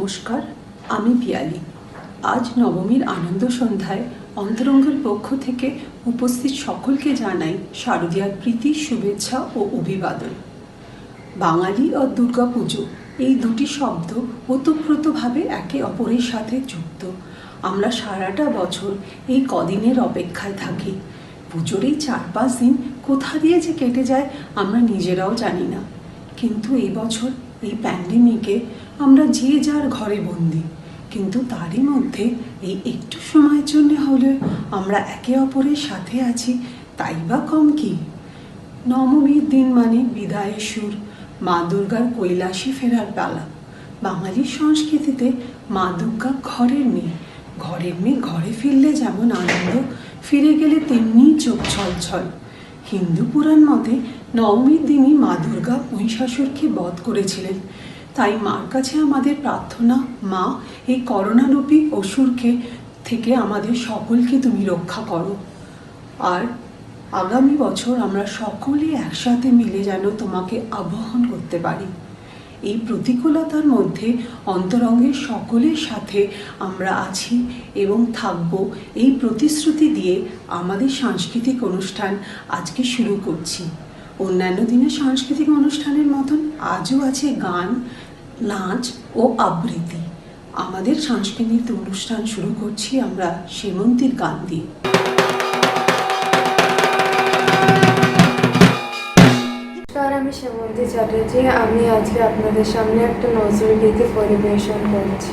নমস্কার, আমি পিয়ালি। আজ নবমীর আনন্দ সন্ধ্যায় অন্তরঙ্গের পক্ষ থেকে উপস্থিত সকলকে জানাই শারদীয়ার প্রীতি, শুভেচ্ছা ও অভিবাদন। বাঙালি ও দুর্গাপুজো এই দুটি শব্দ ওতপ্রোতভাবে একে অপরের সাথে যুক্ত। আমরা সারাটা বছর এই কদিনের অপেক্ষায় থাকি। পুজোর এই 4-5 দিন কোথা দিয়ে যে কেটে যায় আমরা নিজেরাও জানি না। কিন্তু এই বছর এই প্যান্ডেমিকে আমরা যে যার ঘরে বন্দি, কিন্তু তারই মধ্যে এই একটু সময়ের জন্য হলেও আমরা একে অপরের সাথে আছি, তাই বা কম কি। নবমীর দিন মানে বিদায়ের সুর, মা দুর্গার কৈলাসে ফেরার পালা। বাঙালির সংস্কৃতিতে মা দুর্গা ঘরের মেয়ে, ঘরের মেয়ে ঘরে ফিরলে যেমন আনন্দ, ফিরে গেলে তেমনি চোখ ছলছল। হিন্দু পুরাণ মতে নবমীর দিনই মা দুর্গা মহিষাসুরকে বধ করেছিলেন। তাই মার কাছে আমাদের প্রার্থনা, মা এই করোনারূপী অসুরকে থেকে আমাদের সকলকে তুমি রক্ষা করো। আর আগামী বছর আমরা সকলে একসাথে মিলে যেন তোমাকে আবাহন করতে পারি। এই প্রতিকূলতার মধ্যে অন্তরঙ্গের সকলের সাথে আমরা আছি এবং থাকব, এই প্রতিশ্রুতি দিয়ে আমাদের সাংস্কৃতিক অনুষ্ঠান আজকে শুরু করছি। অন্যান্য দিনের সাংস্কৃতিক অনুষ্ঠানের মতন আজও আছে গান, নাচ ও আবৃত্তি। আমাদের সাংস্কৃতিক অনুষ্ঠান শুরু করছি আমরা সেমন্তীর গান দিয়ে। আমি সেমন্তী চ্যাটার্জি। আমি আজকে আপনাদের সামনে একটা নজরুল গীতি পরিবেশন করছি।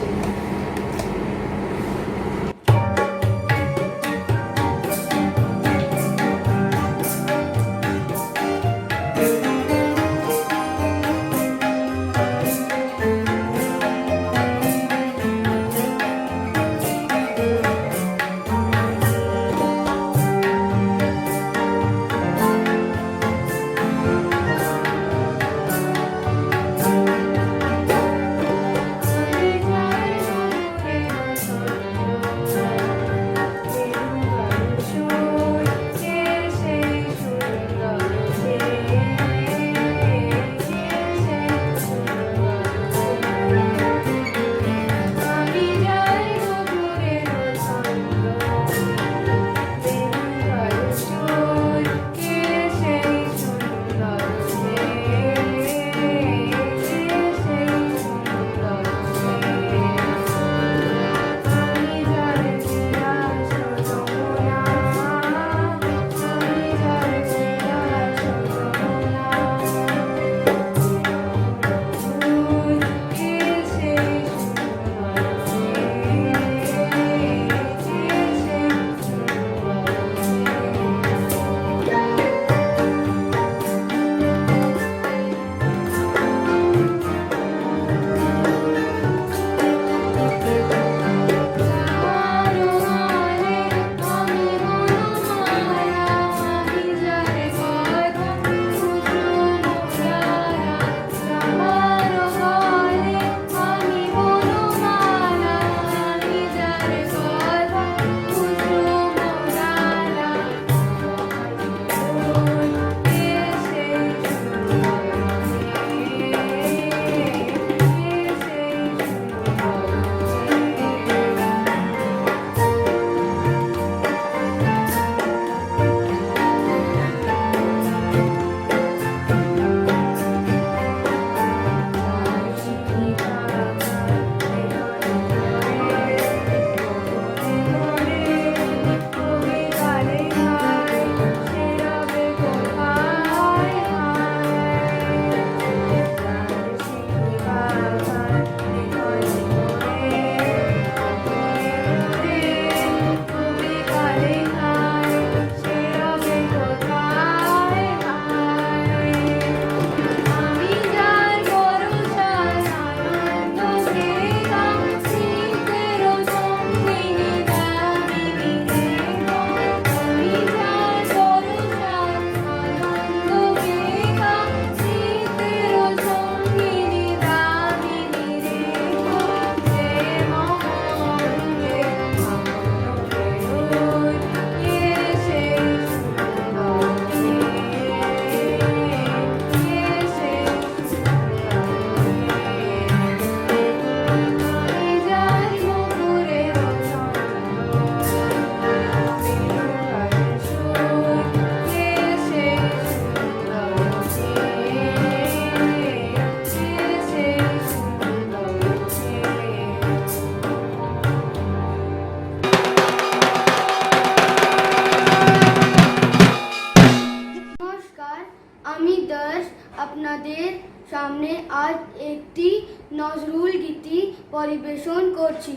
দাস আপনাদের সামনে আজ একটি নজরুল গীতি পরিবেশন করছি।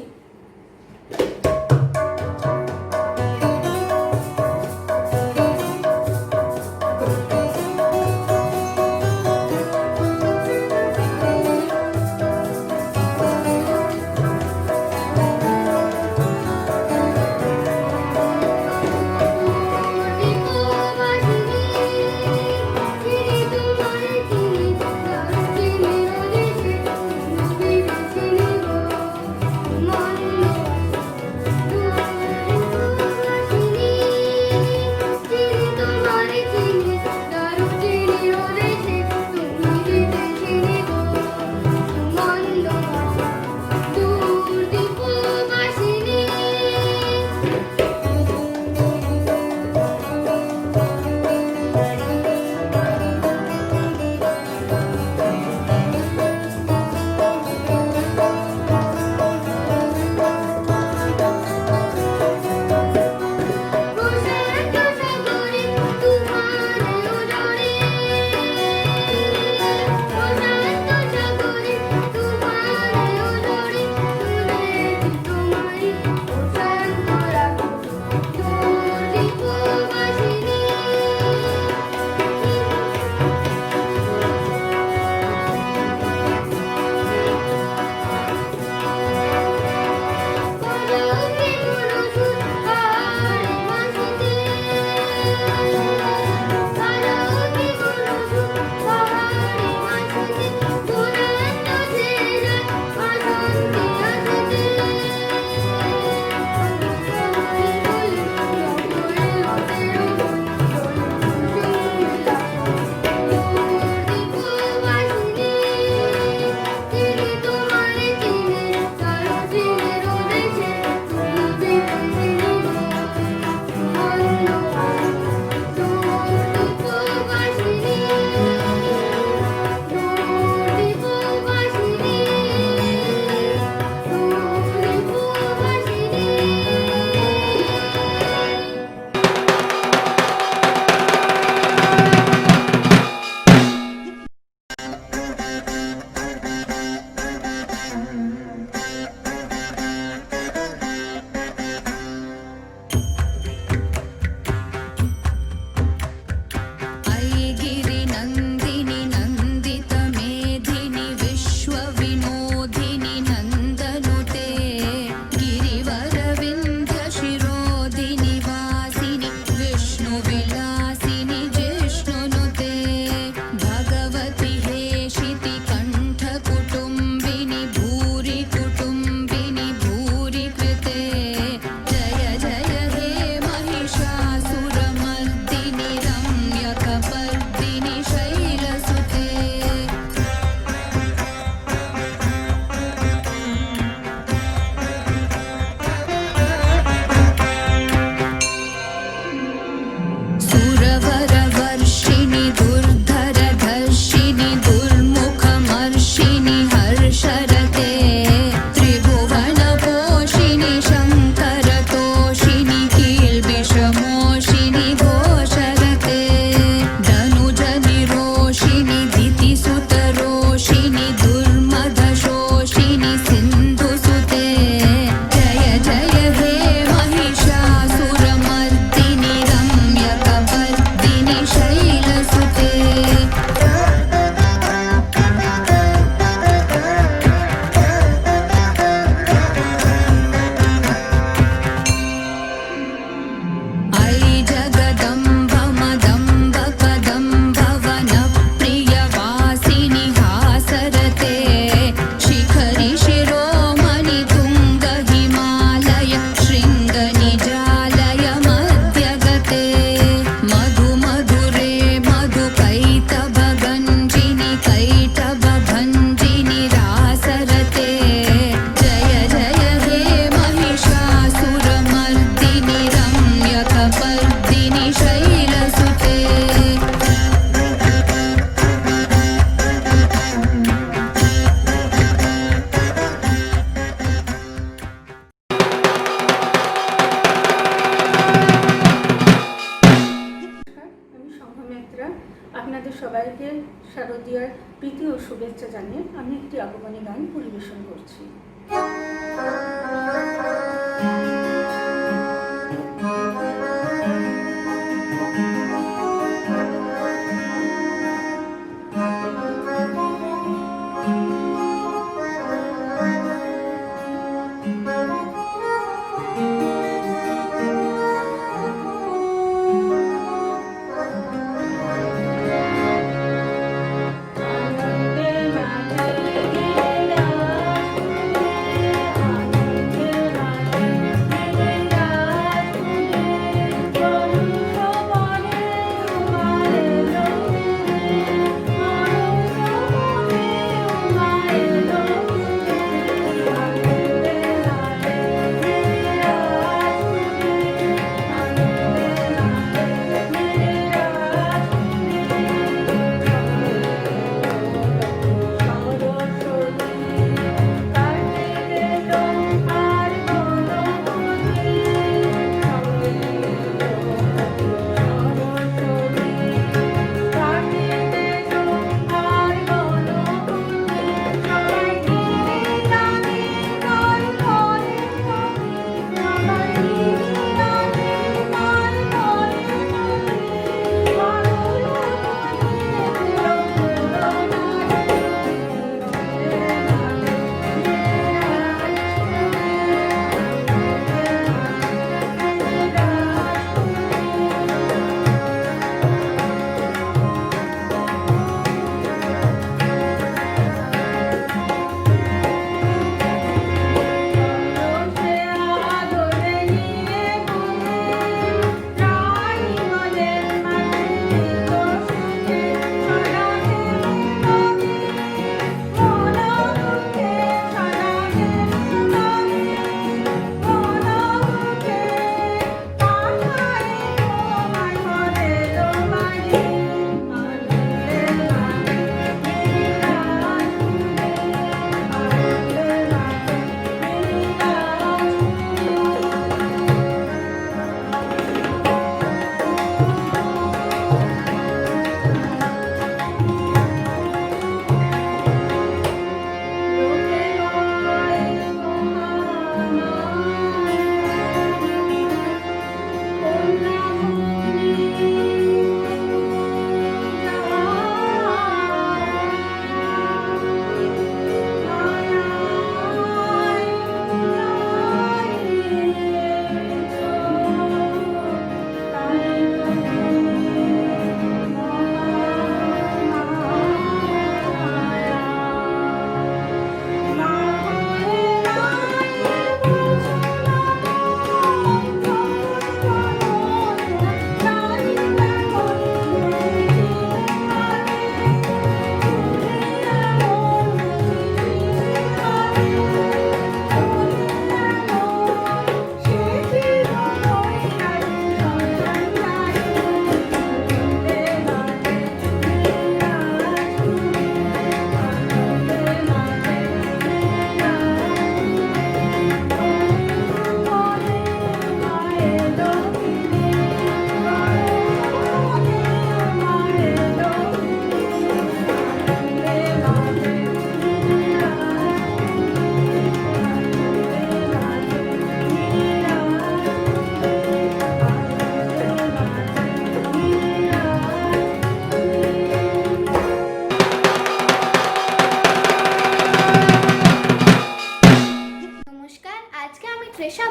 আপনাদের শারদীয়ার প্রীতি ও শুভেচ্ছা জানিয়ে আমি একটি আগমনী গান পরিবেশন করছি।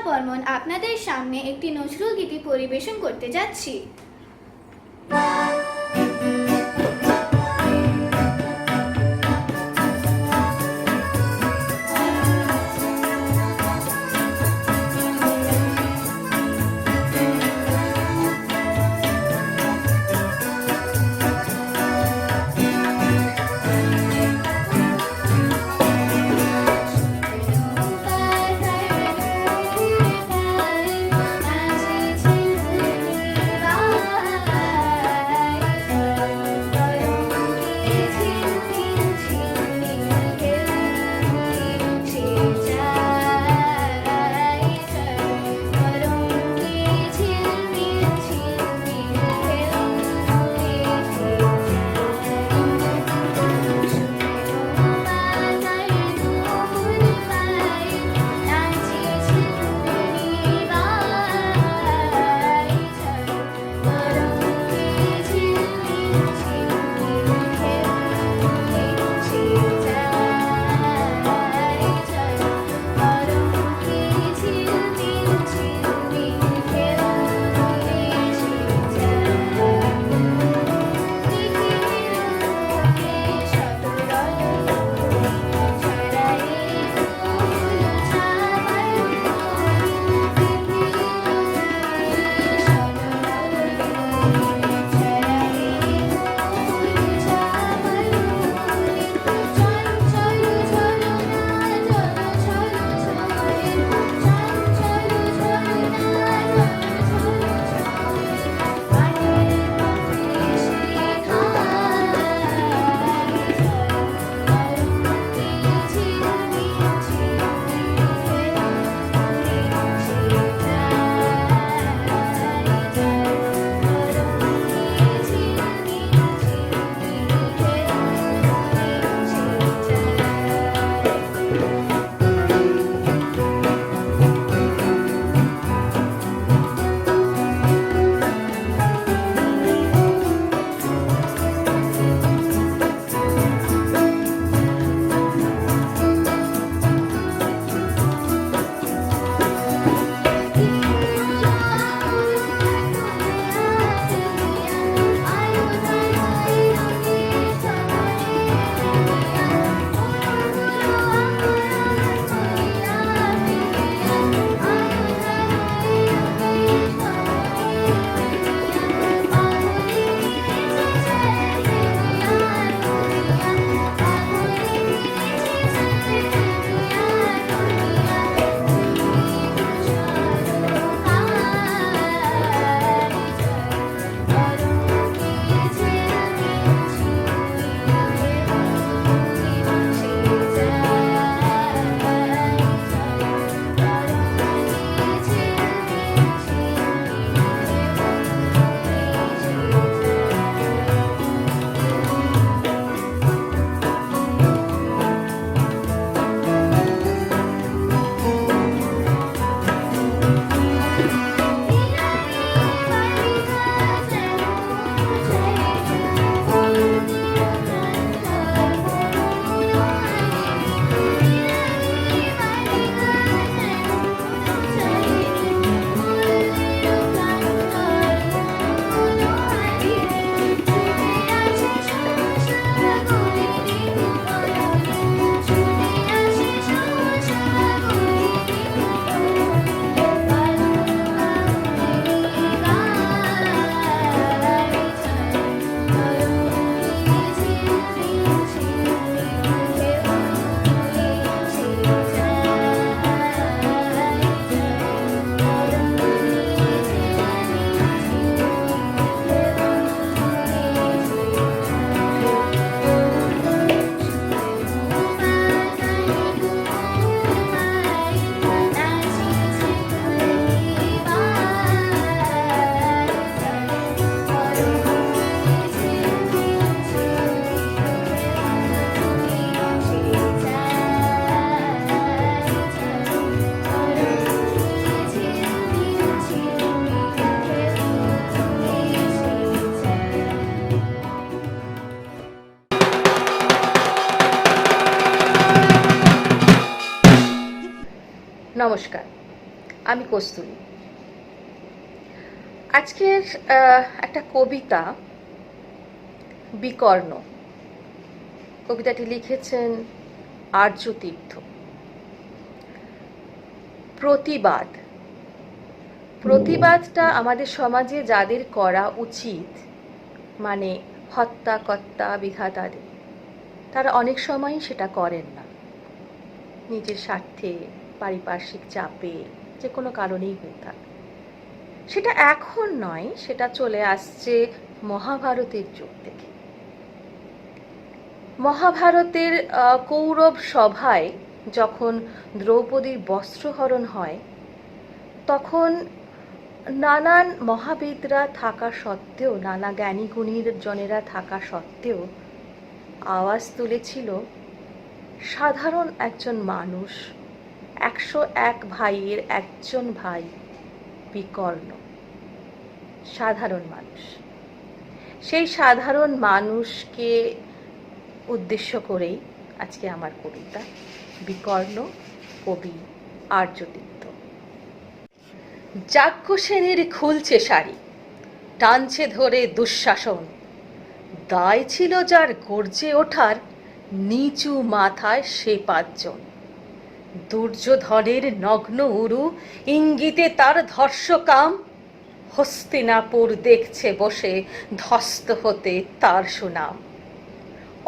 বর্মন আপনাদের সামনে একটি নজরুল গীতি পরিবেশন করতে যাচ্ছি। Bye. নমস্কার, আমি কস্তুরী। আজকের একটা কবিতা বিকর্ণ। কবিতাটি লিখেছেন আর্যতীর্থ। প্রতিবাদ। প্রতিবাদটা আমাদের সমাজে যাদের করা উচিত, মানে হত্যাকর্তা বিধাতাদের, তারা অনেক সময়ই সেটা করেন না। নিজের স্বার্থে, পারিপার্শ্বিক চাপে, যে কোনো কারণেই হয়ে থাকে। সেটা এখন নয়, সেটা চলে আসছে মহাভারতের যুগ থেকে। মহাভারতের কৌরব সভায় যখন দ্রৌপদীর বস্ত্রহরণ হয়, তখন নানান মহাবিদরা থাকা সত্ত্বেও, নানা জ্ঞানী গুণীর জনেরা থাকা সত্ত্বেও আওয়াজ তুলেছিল সাধারণ একজন মানুষ, 101 ভাইয়ের একজন ভাই বিকর্ণ, সাধারণ মানুষ। সেই সাধারণ মানুষকে উদ্দেশ্য করেই আজকে আমার কবিতা বিকর্ণ, কবি আর্যতীর্থ। যাজ্ঞসেনের খুলছে শাড়ি, টানছে ধরে দুঃশাসন, দায় ছিল যার গর্জে ওঠার, নিচু মাথায় সে 5 জন। দুর্যোধনের নগ্ন উরু, ইঙ্গিতে তার ধর্ষকাম, হস্তিনাপুর দেখছে বসে ধ্বস্ত হতে তার সুনাম।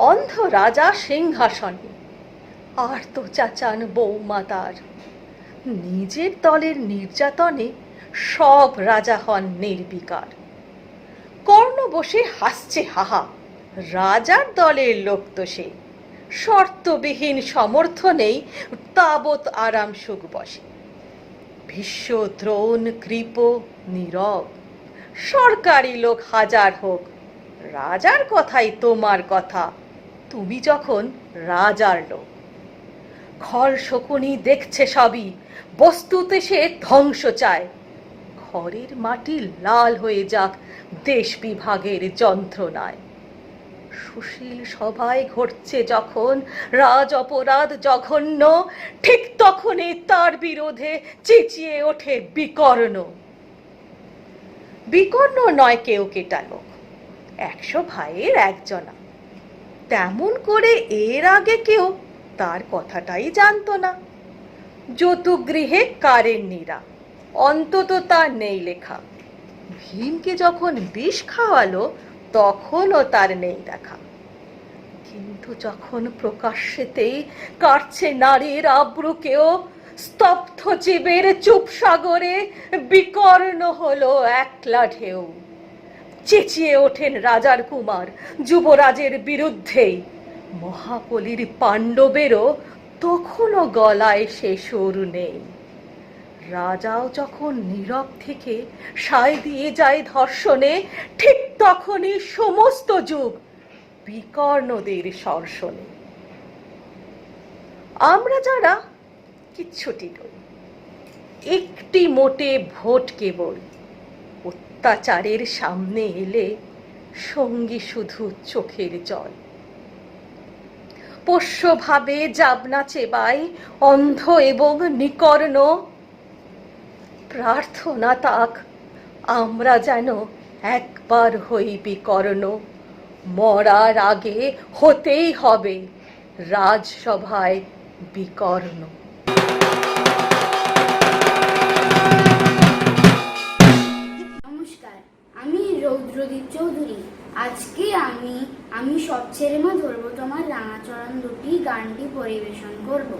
অন্ধ রাজা সিংহাসনে, আর তো চাচান বৌমা তার, নিজের দলের নির্যাতনে সব রাজা হন নির্বিকার। কর্ণ বসে হাসছে হাহা, রাজার দলের লোক তো সে, শর্তবিহীন সমর্থনেই তাবৎ আরাম সুখ বসে। ভীষ্ম, দ্রোণ, কৃপ, নীরব, সরকারি লোক হাজার হোক, রাজার কথাই তোমার কথা, তুমি যখন রাজার লোক। খল শকুনি দেখছে সবই, বস্তুতে সে ধ্বংস চায়, ঘরের মাটি লাল হয়ে যাক দেশ বিভাগের যন্ত্রণায়। সুশীল সভায় ঘটছে যখন রাজ অপরাধ জঘন্য, ঠিক তখনই তার বিরোধে চেঁচিয়ে ওঠে বিকর্ণ। বিকর্ণ নয় কেউ কেটা লোক, 100 ভাইয়ের একজনা। তেমন করে এর আগে কেউ তার কথাটাই জানতো না। যতুগৃহে কারের নীরা, অন্তত তা নেই লেখা। ভীমকে যখন বিষ খাওয়ালো, তখনও তার নেই দেখা। কিন্তু যখন প্রকাশ্যেতেই কাটছে নারীর আব্রুকেও, স্তব্ধ জীবের চুপ সাগরে বিকর্ণ হলো একলা ঢেউ। চেঁচিয়ে ওঠেন রাজার কুমার যুবরাজের বিরুদ্ধেই, মহাবলীর পাণ্ডবেরও তখনও গলায় সে সুর নেই। রাজাও যখন নীরব থেকে সায় দিয়ে যায় ধর্ষণে, ঠিক তখনই সমস্ত যুগ বিকর্ণদের সর্ষণে। আমরা যারা কিচ্ছুটি নই, একটি মোটে ভোট কেবল, অত্যাচারের সামনে এলে সঙ্গী শুধু চোখের জল। পোষ্যভাবে যাবনা চেবাই অন্ধ এবং নিকর্ণ, প্রার্থনা তাক আমরা যেন একবার হই বিকর্ণ। মরার আগে হতেই হবে রাজসভায় বিকর্ণ। নমস্কার, আমি রৌদ্রদীপ চৌধুরী। আজকে আমি সব ছেড়ে মা ধরবো তোমার রাঙাচরণ দুটি গানটি পরিবেশন করব।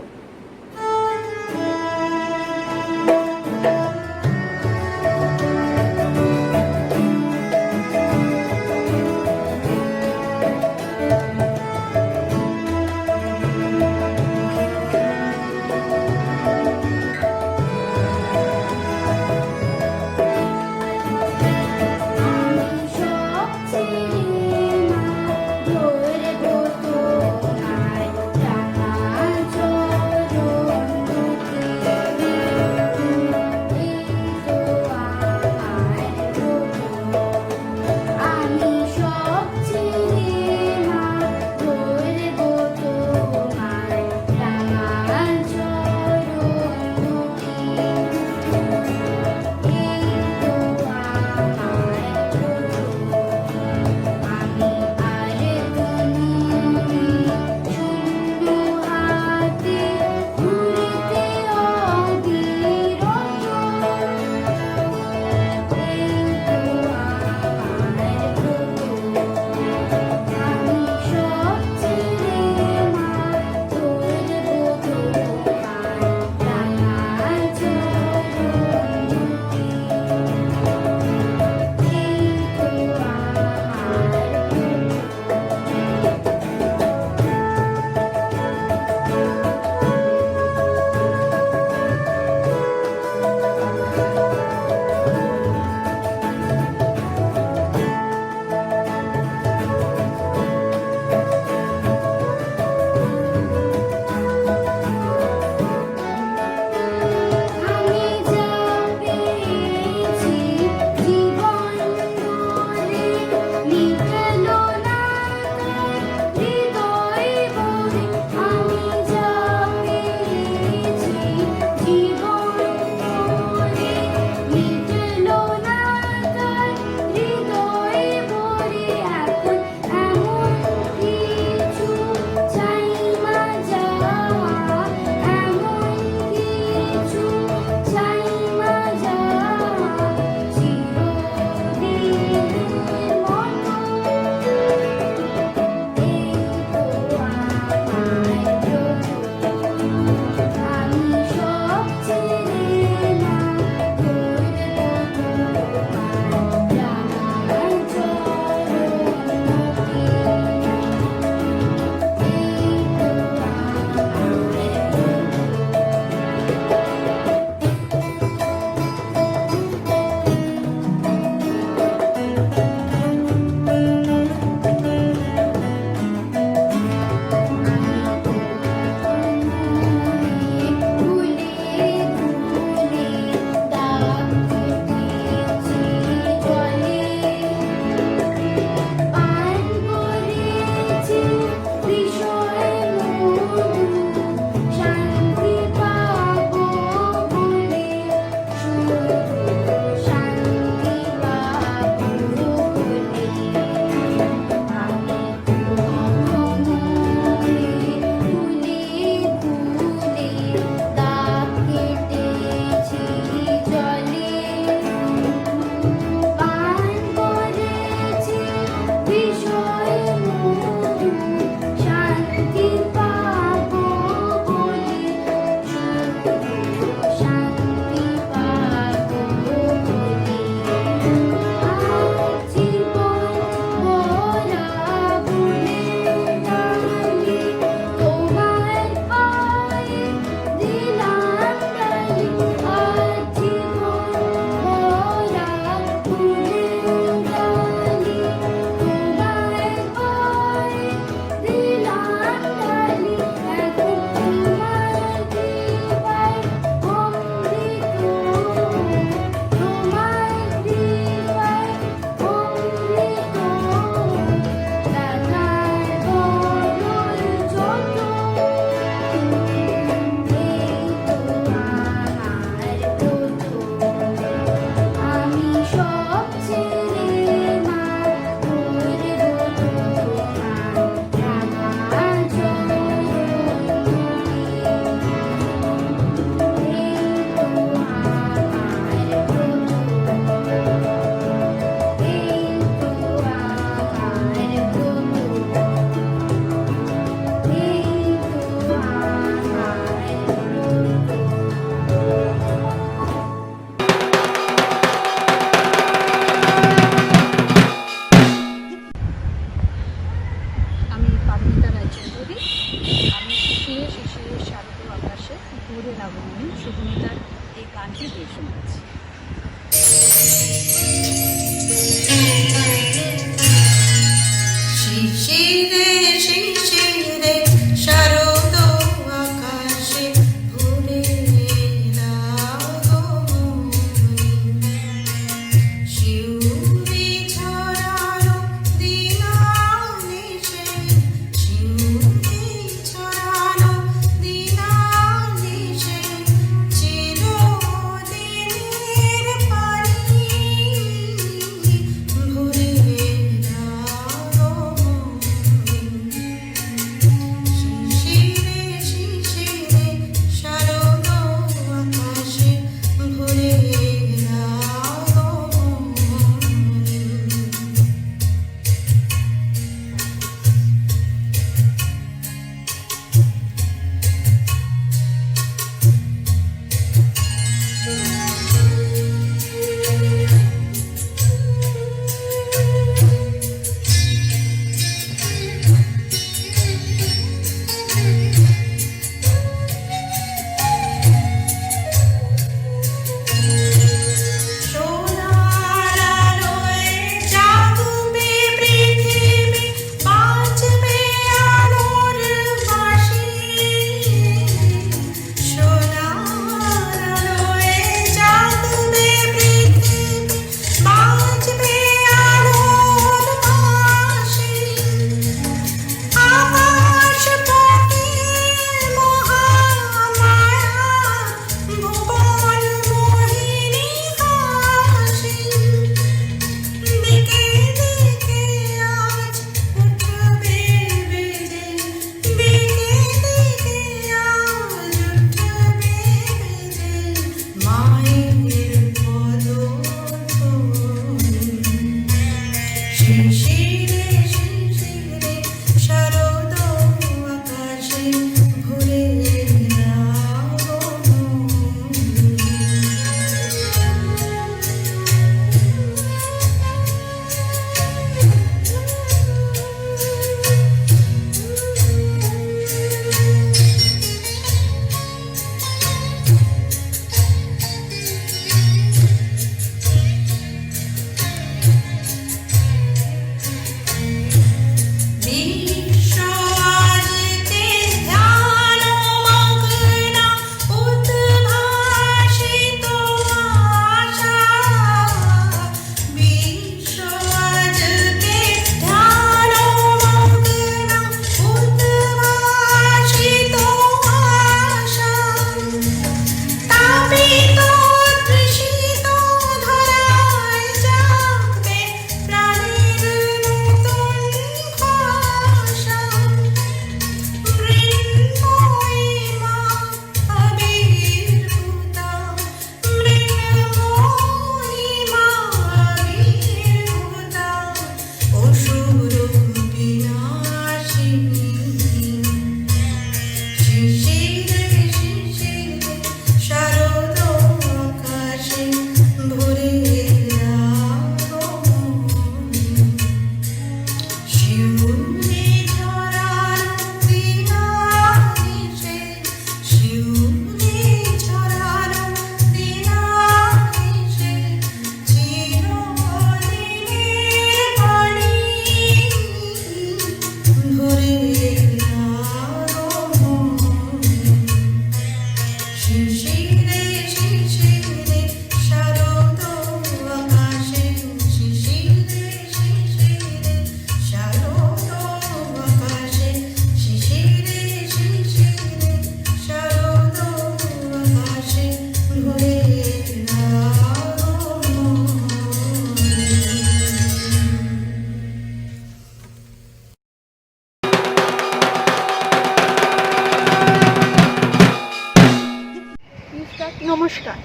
নমস্কার,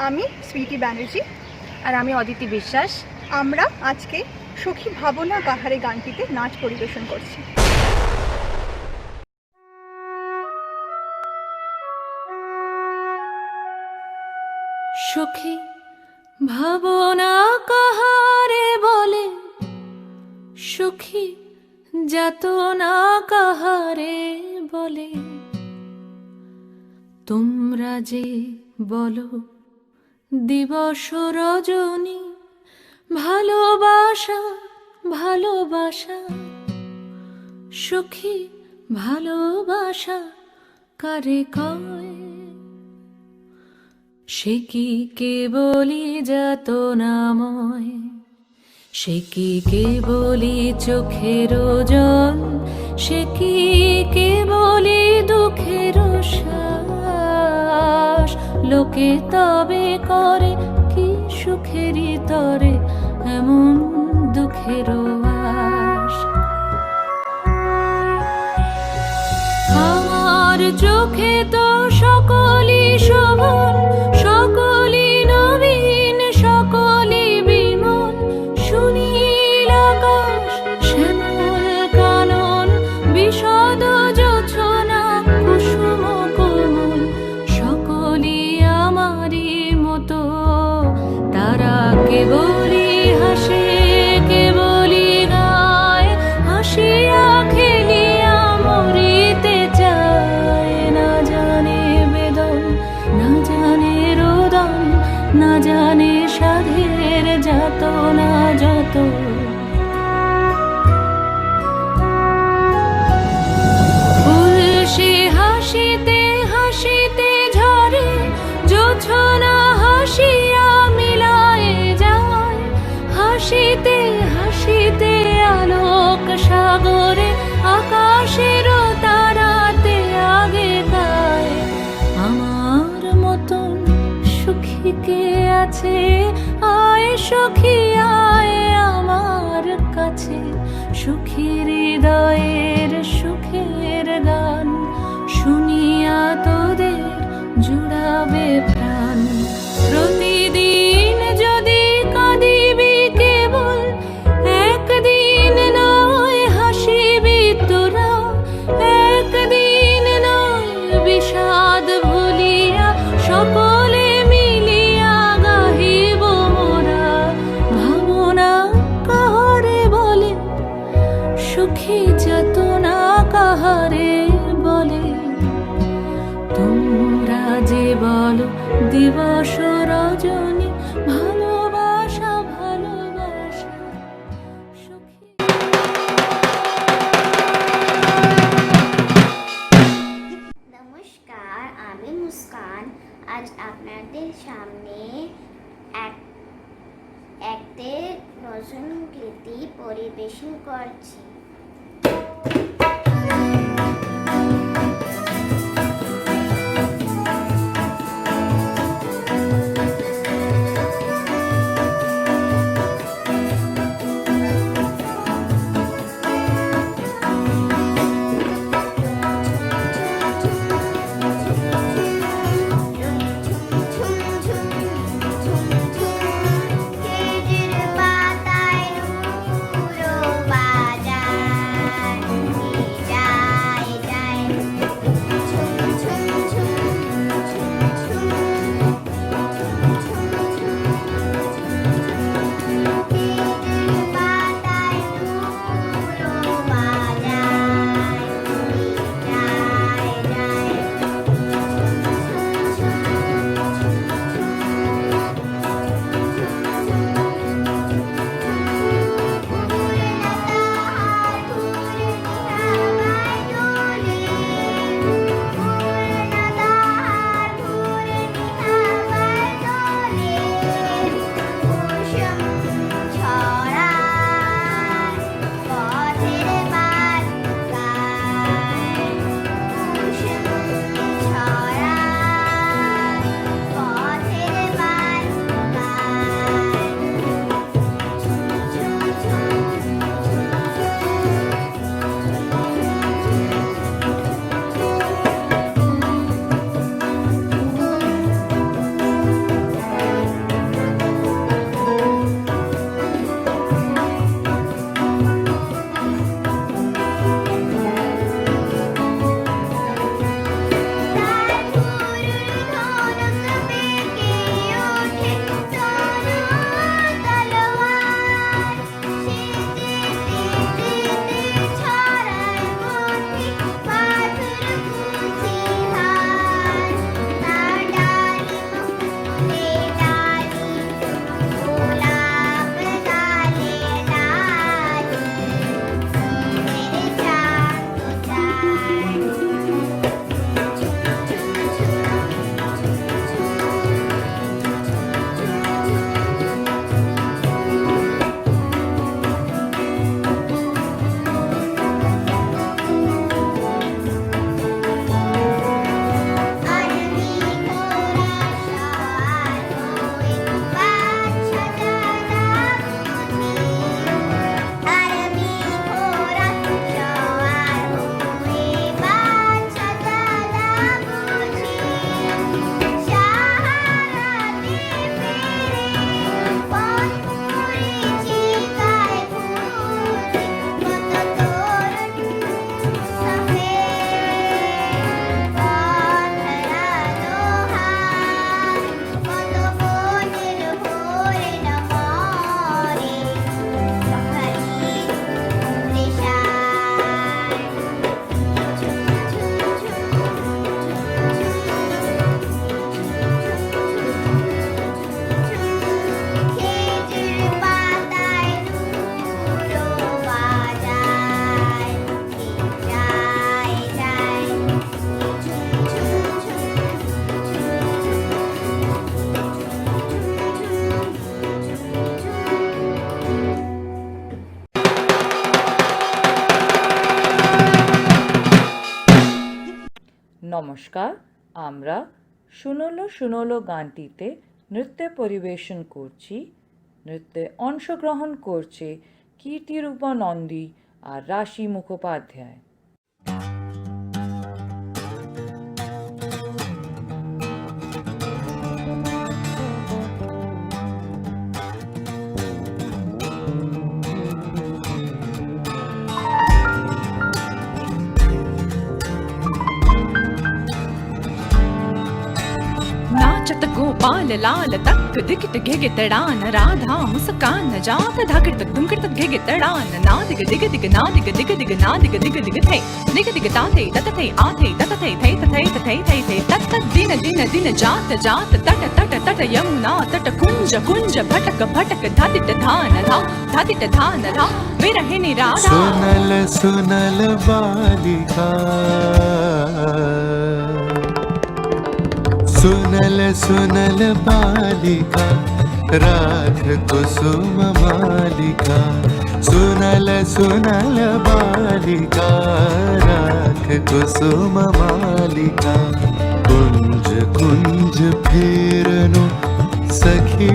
আমি সুইটি ব্যানার্জি। আর আমি অদিতি বিশ্বাস। আমরা আজকে সখী ভাবনা কাহারে গানটিতে নাচ পরিবেশন করছি। সখী ভাবনা কাহারে বলে, সখী যাতনা কাহারে বলে, তোমরা যে বলো দিবস রজনী, ভালোবাসা ভালোবাসা, সখী ভালোবাসা কারে কয়? সে কি কেবলি যাতনাময়, সে কি কেবলি চোখের ওজন, সে কি কেবলি দুঃখের শ্বাস? লোকে তবে করে কি সুখেরই তরে এমন দুঃখের আশ? আমার চোখে তো সকলই শোভন, সকলই নবীন, সকলই বিমল, সুনীল আকাশ, শ্যামল কানন, বিশদ জোছনা, কুসুম কোমল, সকলই আমারই মতো। তারা কেবলই হাসে, কেবলই গায়, হাসিয়া খেলিয়া মরিতে চায়। না জানে বেদন, না জানে রোদন, না জানে সাধের যাতনা যত। ফুল সে হাসিতে হাসিতে ঝরে, জোছনা হাসিয়া মিলায় যায়। হাসিতে হাসিতে আলোক সাগরে, আকাশের তারাতে আগে গায়। আমার মতন সুখী কে আছে? আয় সখী আয় আমার কাছে, সুখী হৃদয়ের সুখের গান শুনিয়া তোদের জুড়াবে প্রাণ। প্রতিদিন যদি কাঁদিবি কেবল, একদিন নয় হাসিবি তোরা, একদিন নয় বিষাদ ভুলিয়া, সকলে মিলিয়া গাহিব মোরা। ভাবনা কাহারে বলে, সুখী যাতনা কাহারে বলে, তোমরা যে বলো দিবস রজনী, ভালোবাসা ভালোবাসা, সখী। নমস্কার, আমি মুস্কান। আজ আপনাদের সামনে একটি নতুন গীতি পরিবেশন করছি। খেজুর পাতায় উড়ো বাজা, নমস্কার, আমরা শুনোলো শুনোলো গানটিতে নৃত্য পরিবেশন করছি। নৃত্যে অংশগ্রহণ করছে কীর্তিরূপা নন্দী আর রাশি মুখোপাধ্যায়। नाचत गोपाल लाल तक दिकिट घेगे तड़ान राधा मुस्कान जात धाकिट तक दुमकिट तक घेगे तड़ान ना दिग दिग दिग ना दिग दिग दिग ना दिग दिग दिग थे दिग दिग ताते तत थे आते तत थे थे थे थे थे थे तत दिन दिन दिन जात जात तट तट तट यमुना तट कुंज कुंज भटक भटक धातिट धान धा धातिट धान धा विरहे निराधा। सुनल सुनल बालिका, सुनल सुनल बालिका, राध कुसुम मालिका। सुनल सुनल बालिका, राध कुसुम मालिका। कुंज कुंज फेरनु सखी,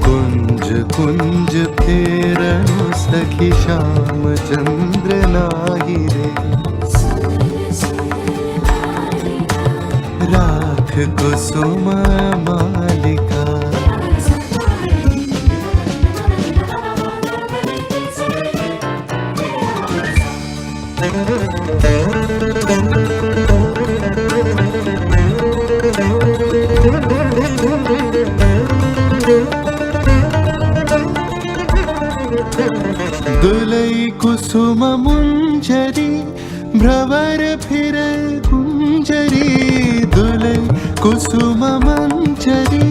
कुंज कुंज फेरनु सखी, श्याम चंद्र नाही रे। राख कुसुम मालिका। दुलई कुसुम मुंजरी, भ्रवर फिर गुंजरी। दुलई कुसुम मंजरी,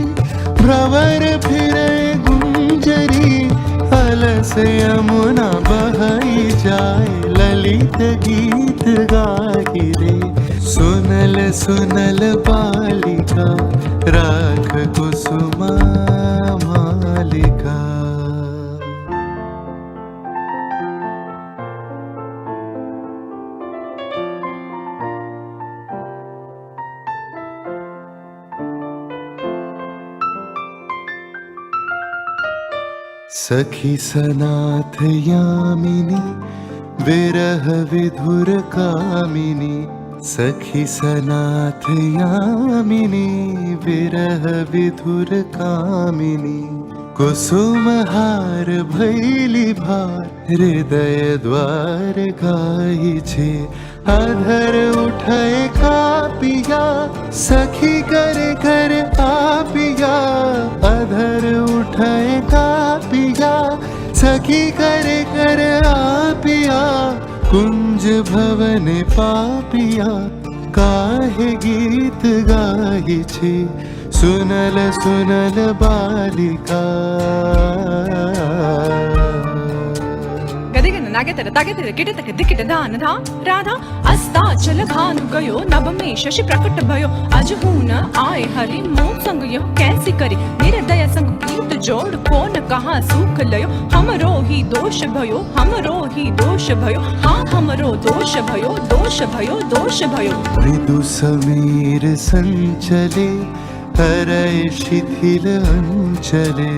भ्रवर फिर गुंजरी। अलस यमुना बहई जाए, ललित गीत गाही रे। सुनल सुनल बालिका, राख कुसुम मालिका। सखी सनाथ यामिनी, विरह विधुर कामिनी। सखी सनाथ यामिनी, विरह विधुर कामिनी। कुसुम हार भैली भार, हृदय द्वार गाई छे। अधर उठे कापिया, सखी कर कर आपिया। अधर उठे कापिया, सखी कर कर आपिया। कुंज भवन पापिया, काहे गीत गाही छे। सुनल सुनल बालिका। गदिगन नागेतर तागेतर किटतक दिकिट दान धा राधा अस्ताचल भानु गयो नभ में शशि प्रकट भयो। अजहून आए हरि मोह संग यह कैसी करी। निर्दय संग गीत जोड़ कौन कहाँ सुख लयो। हमरो ही दोष भयो, हमरो ही दोष भयो। हाँ हमरो दोष भयो, दोष भयो, दोष भयो। मृदु समीर संचले, हरय शिथिल अंचले।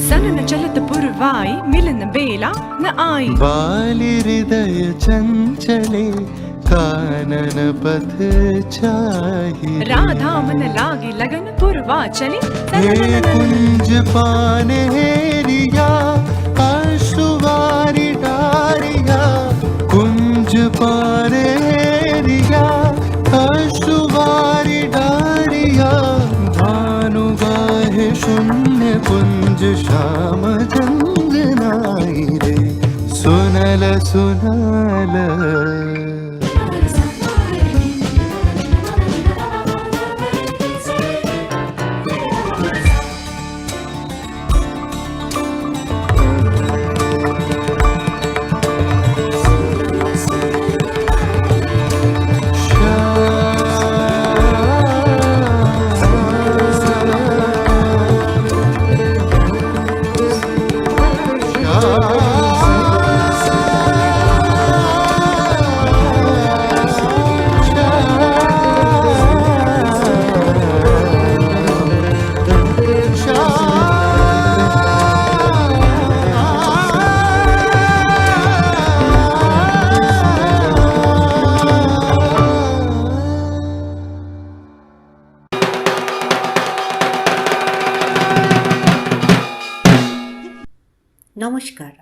सनन चलत पुरवाई, मिलन बेला न आई। बाली हृदय चंचले, कानन पथ चाही। राधा मन लागी लगन पुरवा चली। हे कुंज पान हेरिया, अश्रुवारी डारिया। कुंज पान हेरिया, अश्रुवारी डारिया। भानु गाहे शून्य कुंज, श्याम जंग नाई रे। सुनल सुनल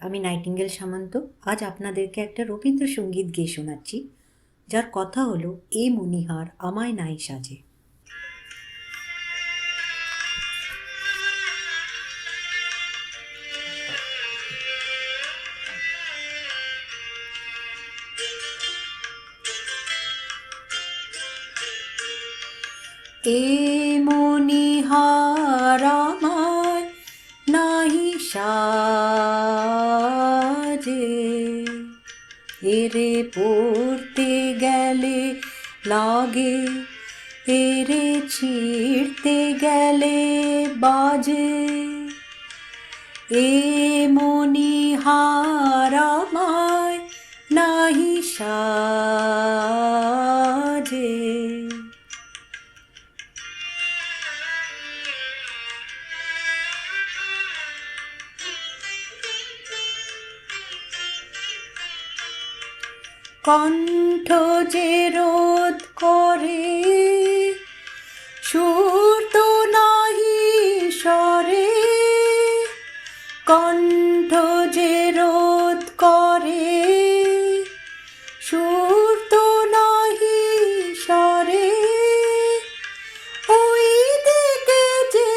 আমি নাইটিঙ্গেল সামন্ত। আজ আপনাদেরকে একটা রবীন্দ্রসঙ্গীত গেয়ে শোনাচ্ছি, যার কথা হলো এ মণিহার আমায় নাই সাজে। এ মণিহার আমায় নাহি সাজে, এরে পড়তে গেলে লাগে, এরে ছিঁড়তে গেলে বাজে। এ মণিহার আমায় নাহি সাজে। কণ্ঠ যে রোধ করে, সুর তো নাহি স্বরে। কণ্ঠ যে রোধ করে, সুর তো নাহি স্বরে। ওই দিকে যে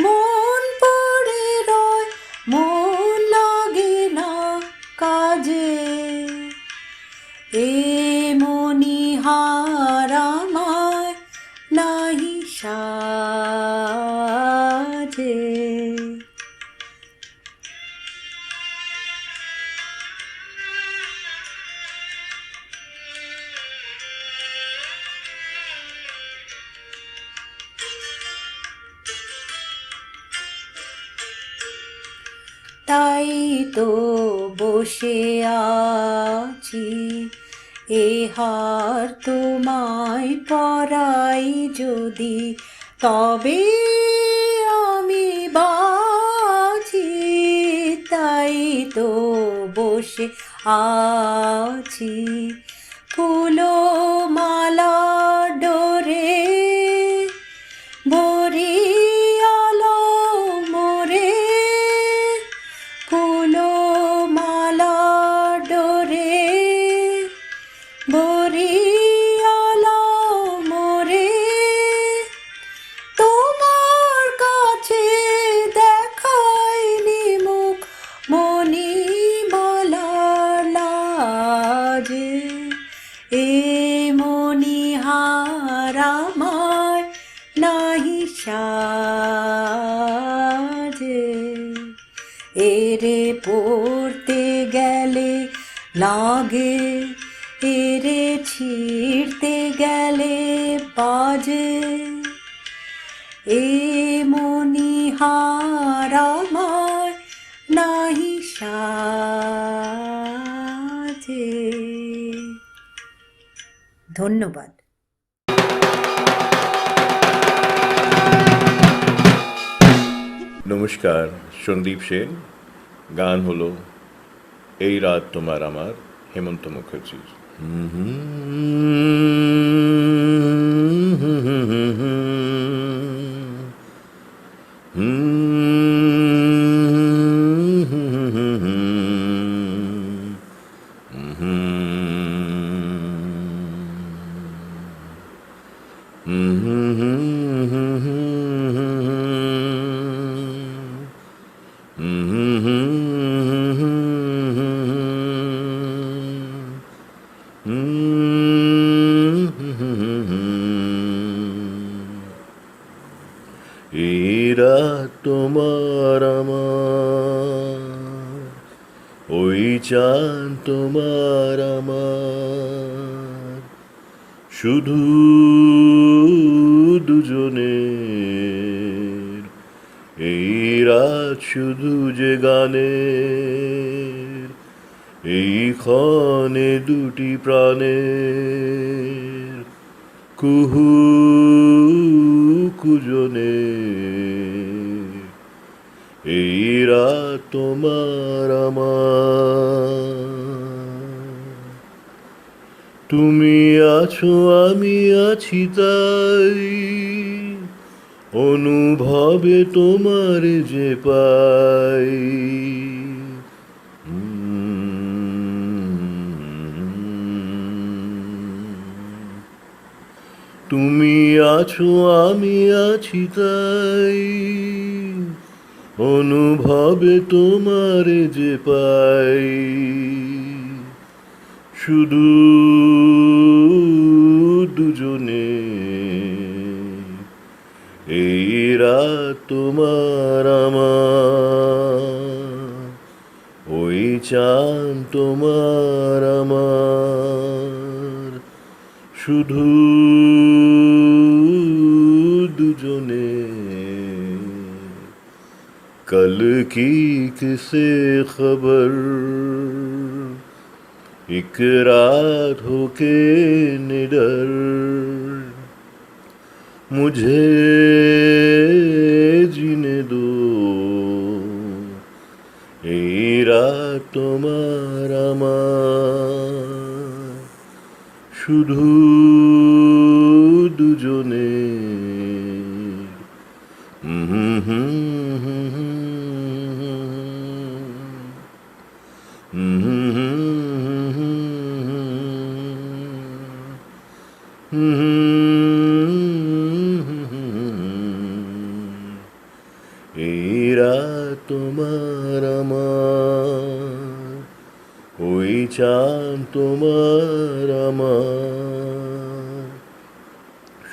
মন পড়ে রয়, মন লাগে না কাজে। এ মণিহার আমায় নাহি সাজে। তাই তো বসে আছি, এ হার তোমায় পরাই যদি, তবে আমি বাঁচি। তাই তো বসে আছি, ফুলো মালা ডোরে বরিয়ালো মোরে। ফুলো মালা ডোরে বরিয়ালো মোরে। তোমার কাছে দেখাইনি মুখ মণিমালার লাজে। এ মণিহার আমায় নাহি সাজে, এরে পড়তে গেলে লাগে, এরে ছিঁড়তে গেলে বাজে। এ মণিহার আমায় নাহি সাজে। ধন্যবাদ। নমস্কার, সন্দীপ সেন। গান হলো এই রাত তোমার আমার, হেমন্ত মুখার্জির। এরা তোমার আমার, ওই চাঁদ তোমার আমার, শুধু দুজনের। এই রাত শুধু যে গানের, এই ক্ষণে দুটি প্রাণের কুহু কুজনে। এই রাত তোমার আমার, তুমি আছো আমি আছি তাই, অনুভবে তোমার যে পাই। তুমি আছো আমি আছি তাই, অনুভবে তোমারে যে পাই, শুধু দুজনে এই রাত তোমার আমার, ওই চাঁদ তোমার আমার, শুধু দুজনে। कल की किसे खबर, एक रात होके निडर, मुझे जीने दो এই রাত তোমার আমার, শুধু দুজনে। এই রাত তোমার আমার, ওই চাঁদ তোমার আমার,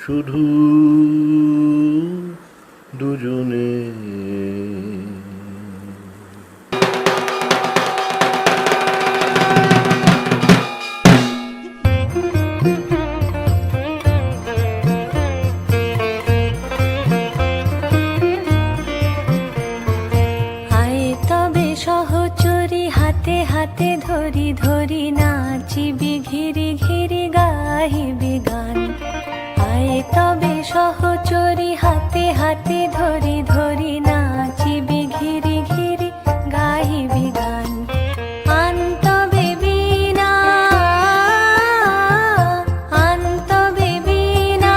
শুধু দুজনে। সহচরি হাতে হাতে ধরি ধরি নাচিবি ঘিরি ঘিরি গাহিবি গান। আয় তবে সহচরি হাতে হাতে ধরি ধরি নাচিবি ঘিরি ঘিরি গাহিবি গান। আনতবে বীণা আনতবে বীণা,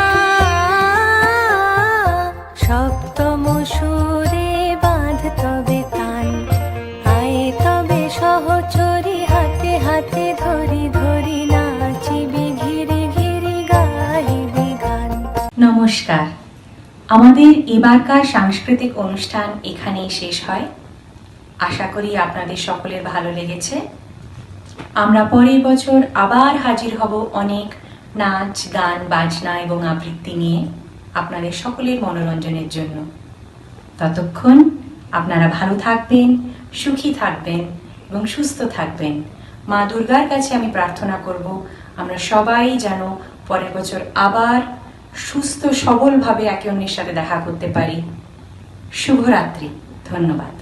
সপ্তম সুরে বাঁধ তবে তান। সহচরি হাতে হাতে ধরি ধরি নাচিবি ঘিরি ঘিরি গাহিবি গান। নমস্কার, আমাদের এবারকার সাংস্কৃতিক অনুষ্ঠান এখানেই শেষ হয়। আশা করি আপনাদের সকলের ভালো লেগেছে। আমরা পরের বছর আবার হাজির হব অনেক নাচ, গান, বাজনা এবং আবৃত্তি নিয়ে আপনাদের সকলের মনোরঞ্জনের জন্য। ততক্ষণ আপনারা ভালো থাকবেন, সুখী থাকবেন এবং সুস্থ থাকবেন। মা দুর্গার কাছে আমি প্রার্থনা করব আমরা সবাই যেন পরের বছর আবার সুস্থ সবলভাবে একে অন্যের সাথে দেখা করতে পারি। শুভরাত্রি, ধন্যবাদ।